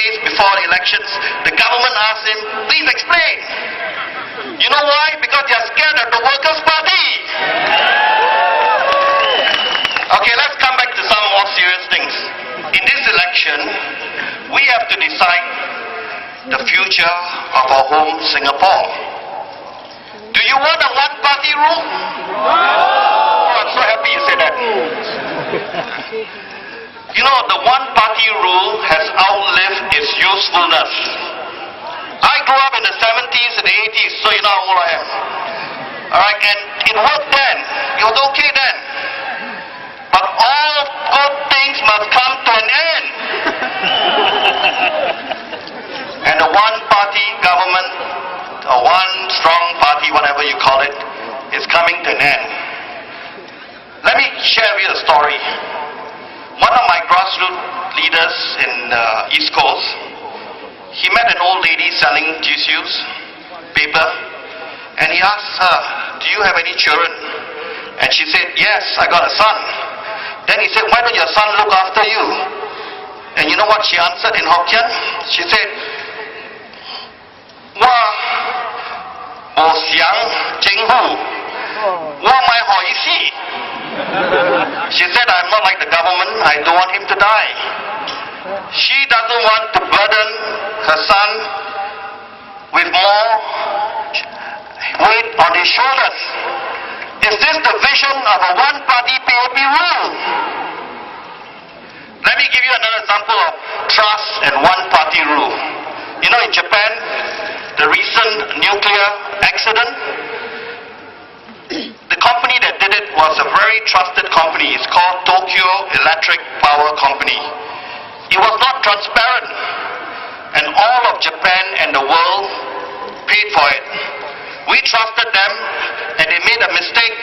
days before elections, the government asked him, please explain. You know why? Because they are scared of the Workers' Party. Okay, let's come back to some more serious things. In this election, we have to decide the future of our home, Singapore. Do you want a one-party rule? Oh, I'm so happy you said that. You know, the one-party rule has outlived its usefulness. I grew up in the 70s and the 80s, so you know how old I am. Alright, and it worked then. It was okay then. But all good things must come to an end. And the one-party government, or one strong party, whatever you call it, is coming to an end. Let me share with you a story. One of my grassroots leaders in the East Coast, he met an old lady selling tissues, paper, and he asked her, do you have any children? And she said, yes, I got a son. Then he said, why don't your son look after you? And you know what she answered in Hokkien? She said, Wa Bo Xiang Jing Hu Wa Mai Hoi Si. She said, I'm not like the government, I don't want him to die. She doesn't want to burden her son with more weight on his shoulders. Is this the vision of a one-party PAP rule? Let me give you another example of trust and one-party rule. You know, in Japan, the recent nuclear accident, the company that did it was a very trusted company. It's called Tokyo Electric Power Company. It was not transparent, and all of Japan and the world paid for it. We trusted them, and they made a mistake,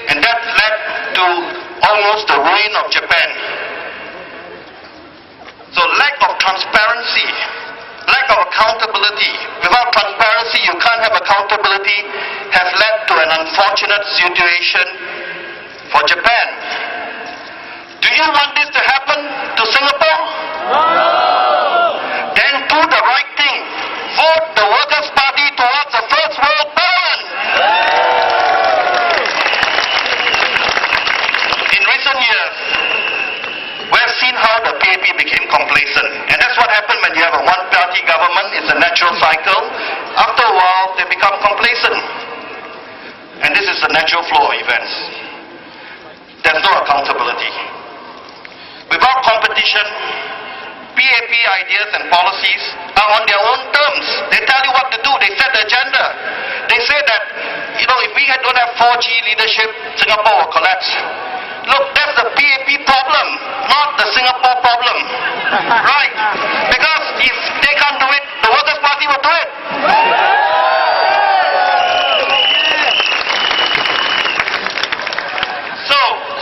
and that led to almost the ruin of Japan. So lack of transparency, lack of accountability. Without transparency, you can't have accountability, has led to an unfortunate situation for Japan. Do you want this to happen to Singapore? No! Then do the right thing. Vote the Workers' Party towards a first world parliament. In recent years, we have seen how the PAP became complacent. And that's what happened when you have a one-party government. It's a natural cycle. After a while, they become complacent. And this is the natural flow of events. There's no accountability. Without competition, PAP ideas and policies are on their own terms. They tell you what to do. They set the agenda. They say that, you know, if we don't have 4G leadership, Singapore will collapse. Look, that's the PAP problem, not the Singapore problem. Right? Because if they can't do it, the Workers' Party will do it. So,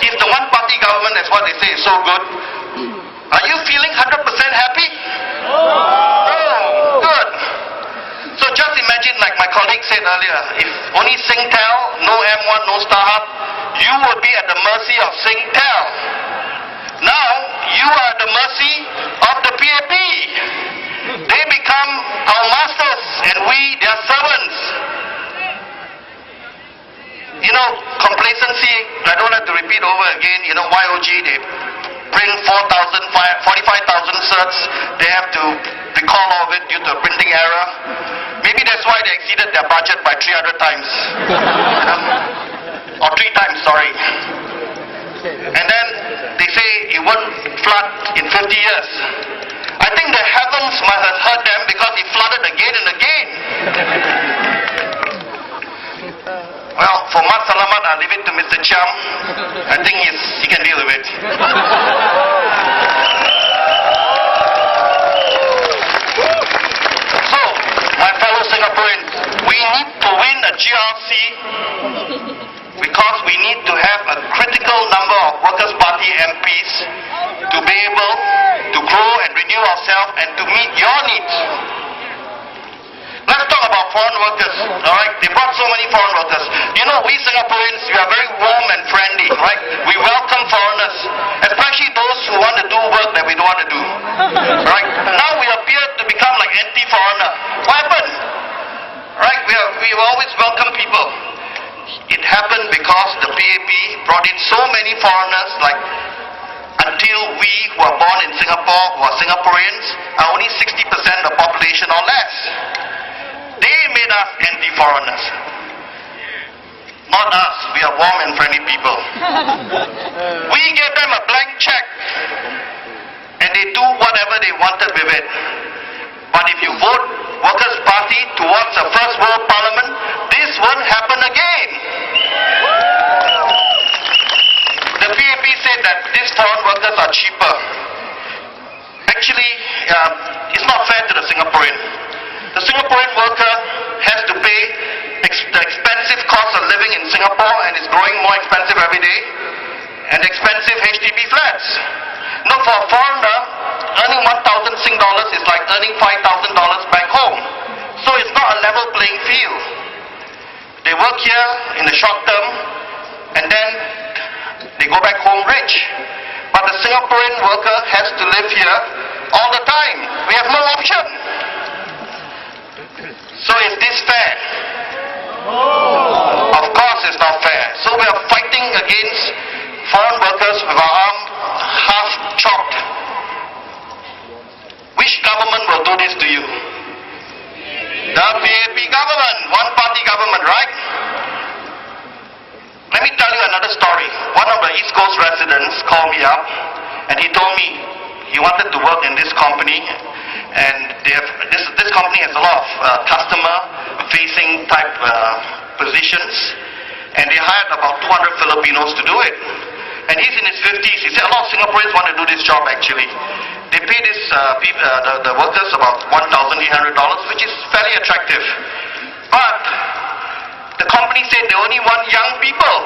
if the one-party government, as what they say, is so good, are you feeling 100% happy? Oh, good. So just imagine, like my colleague said earlier, if only Singtel, no M1, no StarHub, you would be at the mercy of Singtel. Now, you are at the mercy of the PAP. They become our masters and we their servants. You know, complacency, I don't have to repeat over again, you know, YOG, they bring 45,000 certs, they have to recall all of it due to a printing error. Maybe that's why they exceeded their budget by 300 times. Or 3 times, sorry. And then they say it won't flood in 50 years. I think the heavens must have heard them because it flooded again and again. Well, for Mat Salamat, I'll leave it to Mr. Chiam. I think he can deal with it. So, my fellow Singaporeans, we need to win a GRC because we need to have a critical number of Workers' Party MPs to be able to grow and renew ourselves and to meet your needs. Let's talk about foreign workers, alright? They brought so many foreign workers. You know, we Singaporeans, we are very warm and friendly, right? We welcome foreigners, especially those who want to do work that we don't want to do, right? Now we appear Singaporeans are only 60% of population or less. They made us anti-foreigners. Not us, we are warm and friendly people. We gave them a blank check and they do whatever they wanted with it. But if you vote Workers' Party towards a first world parliament, this won't happen again. The PAP said that these foreign workers are cheaper. Actually, it's not fair to the Singaporean. The Singaporean worker has to pay the expensive cost of living in Singapore, and it's growing more expensive every day, and expensive HDB flats. Now, for a foreigner, earning 1,000 Sing dollars is like earning $5,000 back home. So it's not a level playing field. They work here in the short term, and then they go back home rich. But the Singaporean worker has to live here all the time. We have no option. So is this fair? Of course it's not fair. So we are fighting against foreign workers with our arm half chopped. Which government will do this to you? The PAP government, one-party government, right? Let me tell you another story. One of the East Coast residents called me up and he told me he wanted to work in this company, and this company has a lot of customer-facing type positions, and they hired about 200 Filipinos to do it. And he's in his 50s. He said a lot of Singaporeans want to do this job actually. They pay the workers about $1,800, which is fairly attractive. But the company said they only want young people.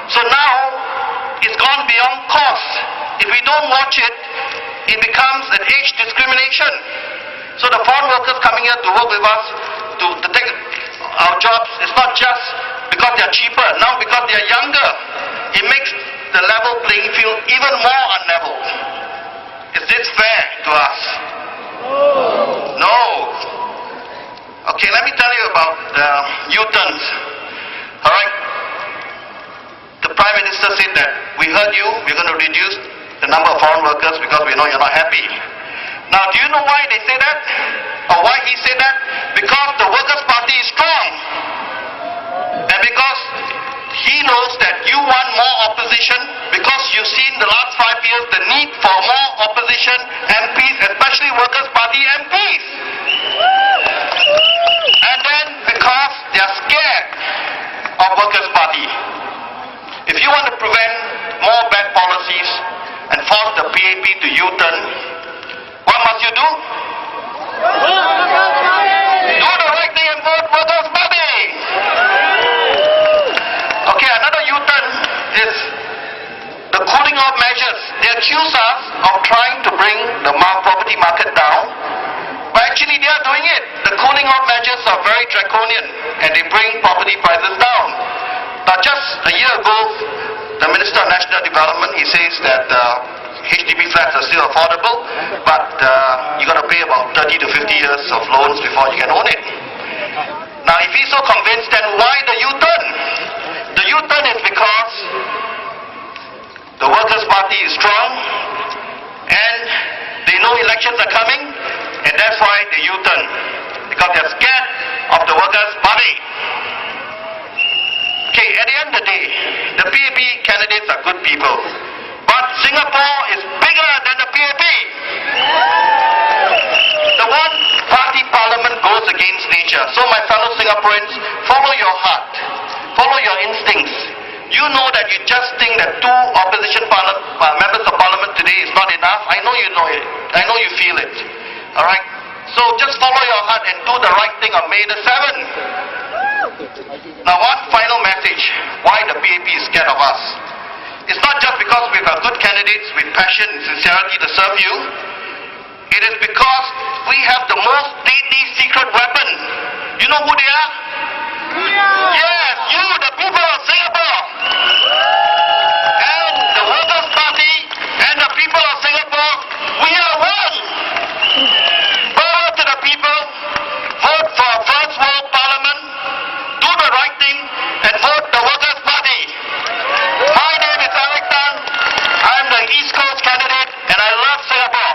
So now it's gone beyond cost. If we don't watch it, it becomes an age discrimination. So the foreign workers coming here to work with us, to take our jobs, it's not just because they are cheaper. Now because they are younger, it makes the level playing field even more unlevel. Is this fair to us? No. Okay, let me tell you about U-turns. Alright? The Prime Minister said that we heard you, we're going to reduce the number of foreign workers because we know you're not happy. Now, do you know why they say that? Or why he said that? Because the Workers' Party is strong. And because he knows that you want more opposition, because you've seen the last 5 years the need for more opposition MPs, especially Workers' Party MPs. And then because they are scared of Workers' Party. If you want to prevent more bad policies and force the PAP to U-turn, what must you do? Do the right thing and vote Workers' Party. Okay, another U-turn is the cooling off measures. They accuse us of trying to bring the property market down, but actually they are doing it. The cooling off measures are very draconian and they bring property prices down. Now just a year ago, the Minister of National Development, he says that HDB flats are still affordable, but you got to pay about 30 to 50 years of loans before you can own it. Now if he's so convinced, then why the U-turn? The U-turn is because the Workers' Party is strong and they know elections are coming, and that's why they U-turn, because they're scared of the Workers' Party. Okay, at the end of the day, the PAP candidates are good people, but Singapore is bigger than the PAP. The one-party parliament goes against nature. So my fellow Singaporeans, follow your heart, follow your instincts. You know that you just think that 2 opposition members of parliament today is not enough. I know you know it. I know you feel it. Alright? So just follow your heart and do the right thing on May the 7th. Now one final message, why the PAP is scared of us. It's not just because we've got good candidates with passion and sincerity to serve you. It is because we have the most deadly secret weapon. You know who they are? Yes, you, the people of Singapore. And the Workers' Party and the people of Singapore, we are one. Power to the people, vote for a first world parliament, do the right thing, and vote the Workers' Party. My name is Alex Tan. I'm the East Coast candidate, and I love Singapore.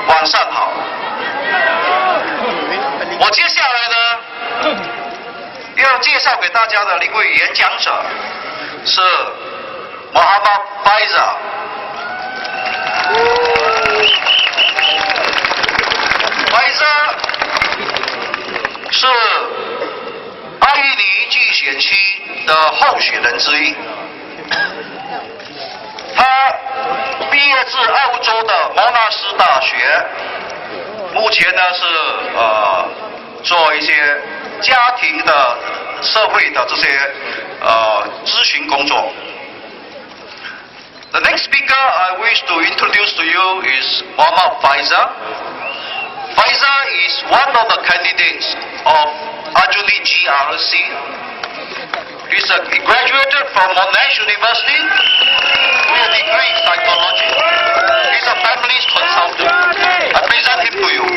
往上跑。我接下来呢，要介绍给大家的一位演讲者是 Muhammad Faizal。Faizal 是阿育尼季选区的候选人之一。他毕业自澳洲的摩纳斯大学，目前呢是做一些家庭的、社会的这些咨询工作。The next speaker I wish to introduce to you is Muhammad Faizal. Faizal is one of the candidates of Aljunied GRC. He's graduated from Monash University with a degree in psychology. He's a family consultant. I present him to you.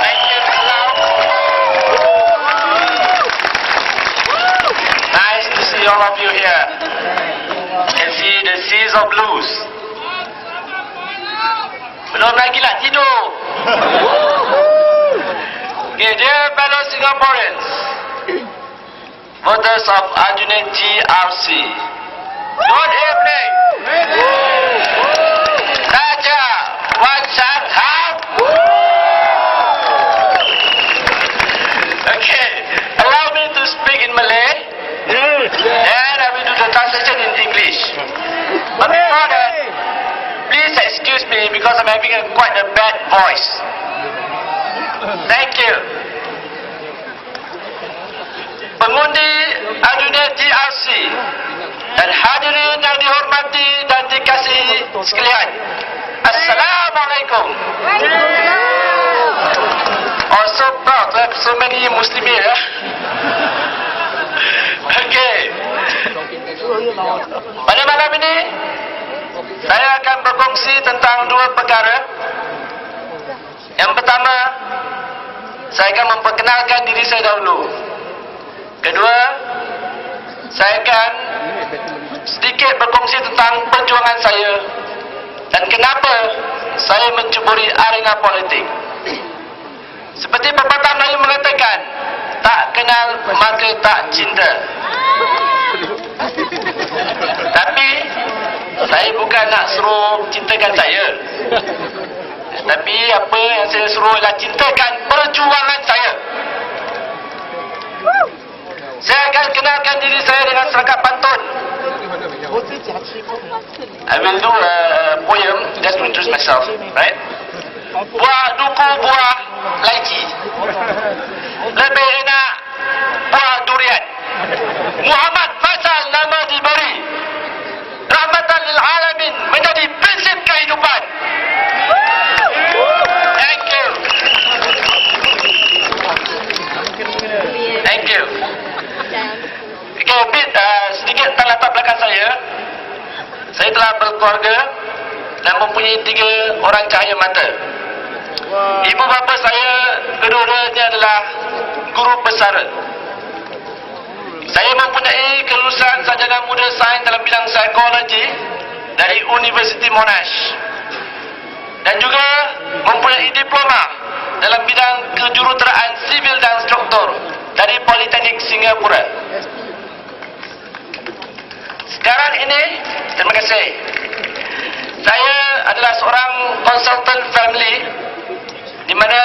Thank you, Nice to see all of you here. You can see the seas of blues. Belum lagi nak tidur. Okay, dear fellow Singaporeans, voters of Aljunied GRC, good evening. Saja Wansan Ham. Okay, allow me to speak in Malay, and I will do the translation in English. But before that, please excuse me because I'm having quite a bad voice. Thank you. Pengundi Aljunied GRC dan hadirin yang dihormati dan dikasihi sekalian, Assalamualaikum. Oh, so proud to have so many Muslims here. Okay. Pada malam ini, saya akan berkongsi tentang dua perkara. Yang pertama, saya akan memperkenalkan diri saya dahulu. Kedua, saya akan sedikit berkongsi tentang perjuangan saya dan kenapa saya mencuburi arena politik. Seperti pepatah Melayu mengatakan, tak kenal maka tak cinta. Tapi saya bukan nak suruh cintakan saya. Tapi apa yang saya suruh ialah cintakan perjuangan saya. Saya akan kenalkan diri saya dengan serangkap pantun. I will do a poem just to introduce myself, right? Buah duku buah lychee, lebih enak buah durian. Muhammad Faizal nama diberi, rahmatan lil alamin menjadi prinsip kehidupan. Thank you. Thank you. Okay, sedikit tentang latar belakang saya. Saya telah berkeluarga dan mempunyai 3 orang cahaya mata. Ibu bapa saya kedua-duanya adalah guru pesara. Saya mempunyai kelulusan sarjana muda sains dalam bidang psikologi dari Universiti Monash dan juga mempunyai diploma dalam bidang kejuruteraan sivil dan struktur dari Politeknik Singapura. Sekarang ini, terima kasih, saya adalah seorang konsultan family di mana